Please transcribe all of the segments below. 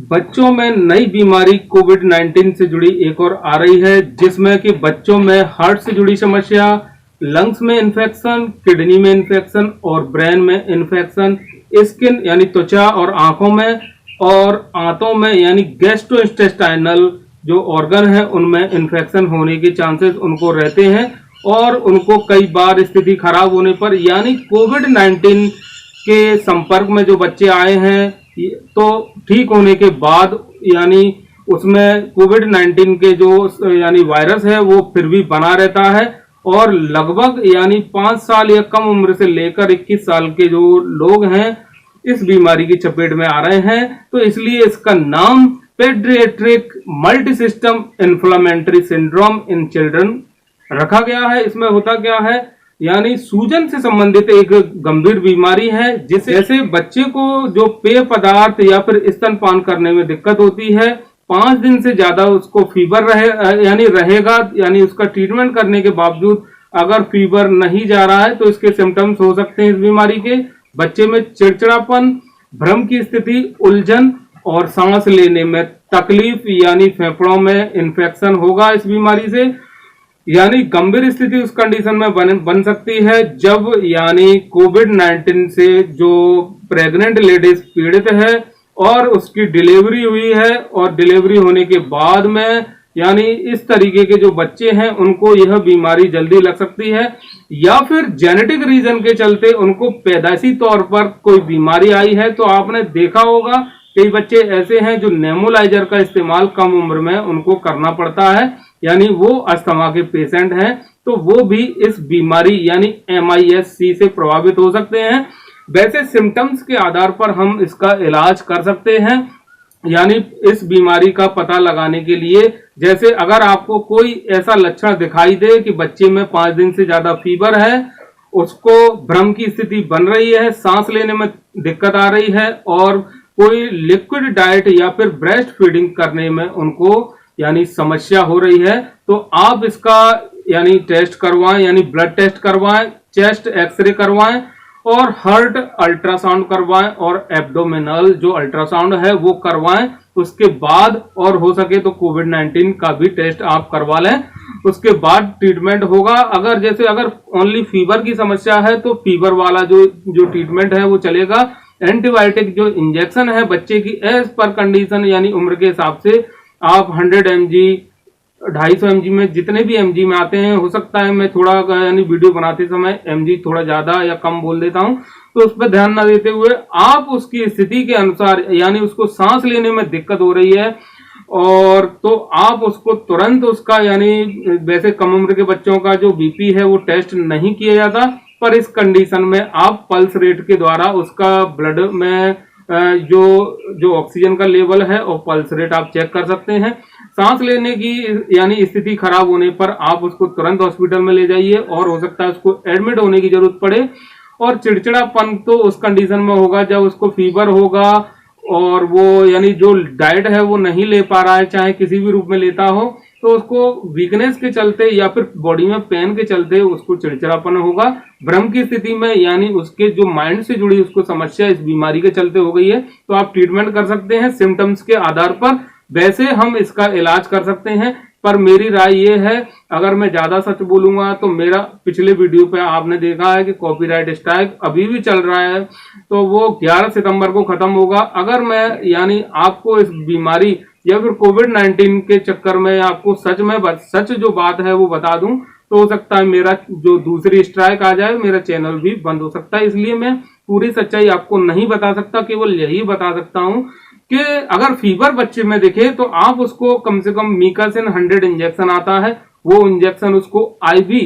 बच्चों में नई बीमारी कोविड-19 से जुड़ी एक और आ रही है, जिसमें कि बच्चों में हार्ट से जुड़ी समस्या, लंग्स में इन्फेक्शन, किडनी में इन्फेक्शन और ब्रेन में इन्फेक्शन, स्किन यानी त्वचा और आंखों में और आंतों में यानी गैस्ट्रोइंटेस्टाइनल जो ऑर्गन है उनमें इन्फेक्शन होने के चांसेस उनको रहते हैं और उनको कई बार स्थिति खराब होने पर यानी कोविड-19 के संपर्क में जो बच्चे आए हैं तो ठीक होने के बाद यानी उसमें कोविड-19 के जो यानी वायरस है वो फिर भी बना रहता है और लगभग यानी 5 साल या कम उम्र से लेकर 21 साल के जो लोग हैं इस बीमारी की चपेट में आ रहे हैं। तो इसलिए इसका नाम paediatric multi system inflammatory syndrome in children रखा गया है। इसमें होता क्या है यानी सूजन से संबंधित एक गंभीर बीमारी है, जिसे जैसे बच्चे को जो पेय पदार्थ या फिर स्तनपान करने में दिक्कत होती है, 5 दिन से ज्यादा उसको फीवर रहेगा यानी उसका ट्रीटमेंट करने के बावजूद अगर फीवर नहीं जा रहा है तो इसके सिम्टम्स हो सकते हैं इस बीमारी के। बच्चे में चिड़चिड़ापन, भ्रम की स्थिति, उलझन और सांस लेने में तकलीफ यानी फेफड़ों में इन्फेक्शन होगा इस बीमारी से। यानी गंभीर स्थिति उस कंडीशन में बन सकती है जब यानी कोविड-19 से जो प्रेग्नेंट लेडीज पीड़ित है और उसकी डिलीवरी हुई है और डिलीवरी होने के बाद में यानी इस तरीके के जो बच्चे हैं उनको यह बीमारी जल्दी लग सकती है या फिर जेनेटिक रीजन के चलते उनको पैदाइशी तौर पर कोई बीमारी आई है। तो आपने देखा होगा कई बच्चे ऐसे हैं जो नेबुलाइजर का इस्तेमाल कम उम्र में उनको करना पड़ता है, यानी वो अस्थमा के पेशेंट हैं, तो वो भी इस बीमारी यानी MIS-C से प्रभावित हो सकते हैं। वैसे सिम्टम्स के आधार पर हम इसका इलाज कर सकते हैं, यानी इस बीमारी का पता लगाने के लिए जैसे अगर आपको कोई ऐसा लक्षण दिखाई दे कि बच्चे में 5 दिन से ज्यादा फीवर है, उसको भ्रम की स्थिति बन रही है, सांस लेने में दिक्कत आ रही है और कोई लिक्विड डाइट या फिर ब्रेस्ट फीडिंग करने में उनको यानी समस्या हो रही है, तो आप इसका यानी टेस्ट करवाएं, यानी ब्लड टेस्ट करवाएं, चेस्ट एक्सरे करवाएं और हार्ट अल्ट्रासाउंड करवाएं और एब्डोमिनल जो अल्ट्रासाउंड है वो करवाएं। उसके बाद और हो सके तो कोविड-19 का भी टेस्ट आप करवा लें, उसके बाद ट्रीटमेंट होगा। अगर ओनली फीवर की समस्या है तो फीवर वाला जो ट्रीटमेंट है वो चलेगा। एंटीबायोटिक जो इंजेक्शन है बच्चे की एज पर कंडीशन यानी उम्र के हिसाब से आप 100 mg 250 mg में जितने भी mg में आते हैं, हो सकता है मैं थोड़ा यानी वीडियो बनाते समय mg थोड़ा ज्यादा या कम बोल देता हूं, तो उस पर ध्यान न देते हुए आप उसकी स्थिति के अनुसार यानी उसको सांस लेने में दिक्कत हो रही है और तो आप उसको तुरंत उसका यानी वैसे कम उम्र के बच्चों का जो बीपी है वो टेस्ट नहीं किया जाता, पर इस कंडीशन में आप पल्स रेट के द्वारा उसका ब्लड में जो ऑक्सीजन का लेवल है और पल्स रेट आप चेक कर सकते हैं। सांस लेने की यानी स्थिति खराब होने पर आप उसको तुरंत हॉस्पिटल में ले जाइए और हो सकता है उसको एडमिट होने की जरूरत पड़े। और चिड़चिड़ापन तो उस कंडीशन में होगा जब उसको फीवर होगा और वो यानी जो डाइट है वो नहीं ले पा रहा है, चाहे किसी भी रूप में लेता हो, तो उसको वीकनेस के चलते या फिर बॉडी में पेन के चलते उसको चिड़चिड़ापन होगा। भ्रम की स्थिति में यानी उसके जो माइंड से जुड़ी उसको समस्या इस बीमारी के चलते हो गई है, तो आप ट्रीटमेंट कर सकते हैं सिम्टम्स के आधार पर। वैसे हम इसका इलाज कर सकते हैं, पर मेरी राय ये है, अगर मैं ज्यादा सच बोलूंगा तो मेरा पिछले वीडियो पे आपने देखा है कि कॉपीराइट स्ट्राइक अभी भी चल रहा है, तो वो 11 सितंबर को खत्म होगा। अगर मैं यानी आपको इस बीमारी या फिर कोविड-19 के चक्कर में आपको सच जो बात है वो बता दूं, तो हो सकता है मेरा जो दूसरी स्ट्राइक आ जाए, मेरा चैनल भी बंद हो सकता है। इसलिए मैं पूरी सच्चाई आपको नहीं बता सकता, केवल यही बता सकता हूं कि अगर फीवर बच्चे में दिखे तो आप उसको कम से कम मीकासिन 100 इंजेक्शन आता है, वो इंजेक्शन उसको IV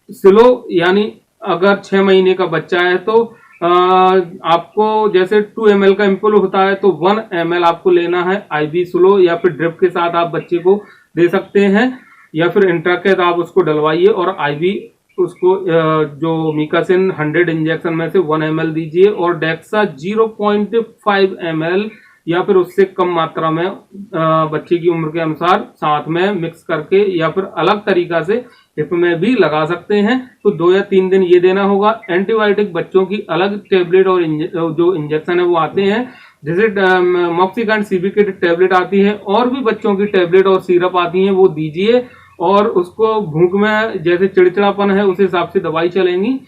स्लो यानी अगर 6 महीने का बच्चा है तो आपको जैसे 2 ml का एम्पुल होता है तो 1 ml आपको लेना है IV स्लो, या फिर ड्रिप के साथ आप बच्चे को दे सकते हैं या फिर इंट्राकेट आप उसको डलवाइए और IV उसको जो मीकासिन 100 इंजेक्शन में से 1 ml दीजिए और डेक्सा 0.5 ml या फिर उससे कम मात्रा में बच्चे की उम्र के अनुसार साथ में मिक्स करके या फिर अलग तरीका से हिप में भी लगा सकते हैं। तो 2 या 3 दिन ये देना होगा। एंटीबायोटिक बच्चों की अलग टेबलेट और जो इंजेक्शन है वो आते हैं, जैसे मॉक्सिकन सीबी की टैबलेट आती है और भी बच्चों की टैबलेट और सिरप आती है, वो दीजिए और उसको भूख में जैसे चिड़चिड़ापन है उस हिसाब से दवाई चलेंगी।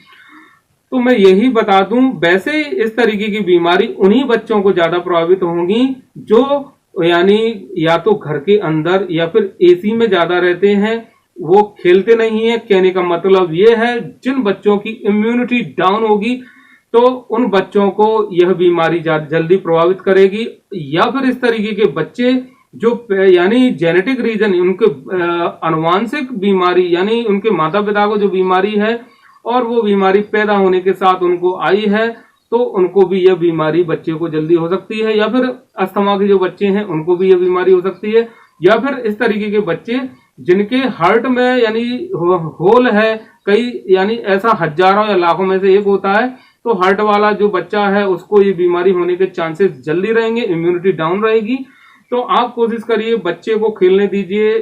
तो मैं यही बता दूं, वैसे इस तरीके की बीमारी उन्हीं बच्चों को ज्यादा प्रभावित होंगी जो यानी या तो घर के अंदर या फिर एसी में ज्यादा रहते हैं, वो खेलते नहीं है। कहने का मतलब ये है जिन बच्चों की इम्यूनिटी डाउन होगी तो उन बच्चों को यह बीमारी जल्दी प्रभावित करेगी। या फिर इस तरीके के बच्चे जो यानी जेनेटिक रीजन उनके अनुवांशिक बीमारी यानी उनके माता पिता को जो बीमारी है और वो बीमारी पैदा होने के साथ उनको आई है, तो उनको भी यह बीमारी बच्चे को जल्दी हो सकती है। या फिर अस्थमा के जो बच्चे हैं उनको भी यह बीमारी हो सकती है। या फिर इस तरीके के बच्चे जिनके हार्ट में यानी होल है कई, यानी ऐसा हजारों या लाखों में से एक होता है, तो हार्ट वाला जो बच्चा है उसको ये बीमारी होने के चांसेस जल्दी रहेंगे, इम्यूनिटी डाउन रहेगी। तो आप कोशिश करिए, बच्चे को खेलने दीजिए।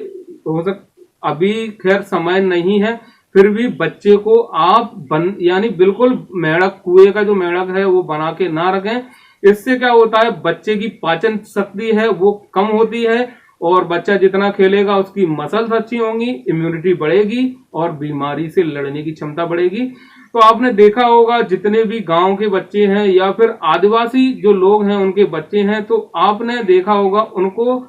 अभी खैर समय नहीं है, फिर भी बच्चे को आप यानी बिल्कुल मेढ़क, कुएं का जो मेढ़क है वो बना के ना रखें। इससे क्या होता है, बच्चे की पाचन शक्ति है वो कम होती है और बच्चा जितना खेलेगा उसकी मसल्स अच्छी होंगी, इम्यूनिटी बढ़ेगी और बीमारी से लड़ने की क्षमता बढ़ेगी। तो आपने देखा होगा जितने भी गांव के बच्चे हैं या फिर आदिवासी जो लोग हैं उनके बच्चे हैं, तो आपने देखा होगा उनको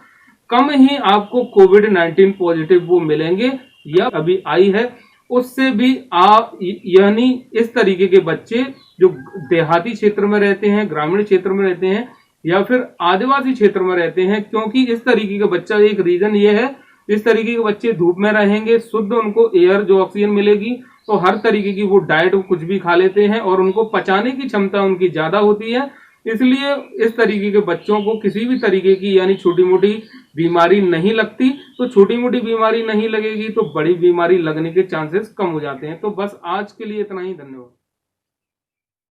कम ही आपको कोविड-19 पॉजिटिव वो मिलेंगे या अभी आई है। उससे भी आप यानी इस तरीके के बच्चे जो देहाती क्षेत्र में रहते हैं, ग्रामीण क्षेत्र में रहते हैं या फिर आदिवासी क्षेत्र में रहते हैं, क्योंकि इस तरीके का बच्चा, एक रीजन ये है, इस तरीके के बच्चे धूप में रहेंगे, शुद्ध उनको एयर जो ऑक्सीजन मिलेगी, तो हर तरीके की वो डाइट कुछ भी खा लेते हैं और उनको पचाने की क्षमता उनकी ज्यादा होती है। इसलिए इस तरीके के बच्चों को किसी भी तरीके की यानी छोटी मोटी बीमारी नहीं लगती। तो छोटी मोटी बीमारी नहीं लगेगी तो बड़ी बीमारी लगने के चांसेस कम हो जाते हैं। तो बस आज के लिए इतना ही, धन्यवाद।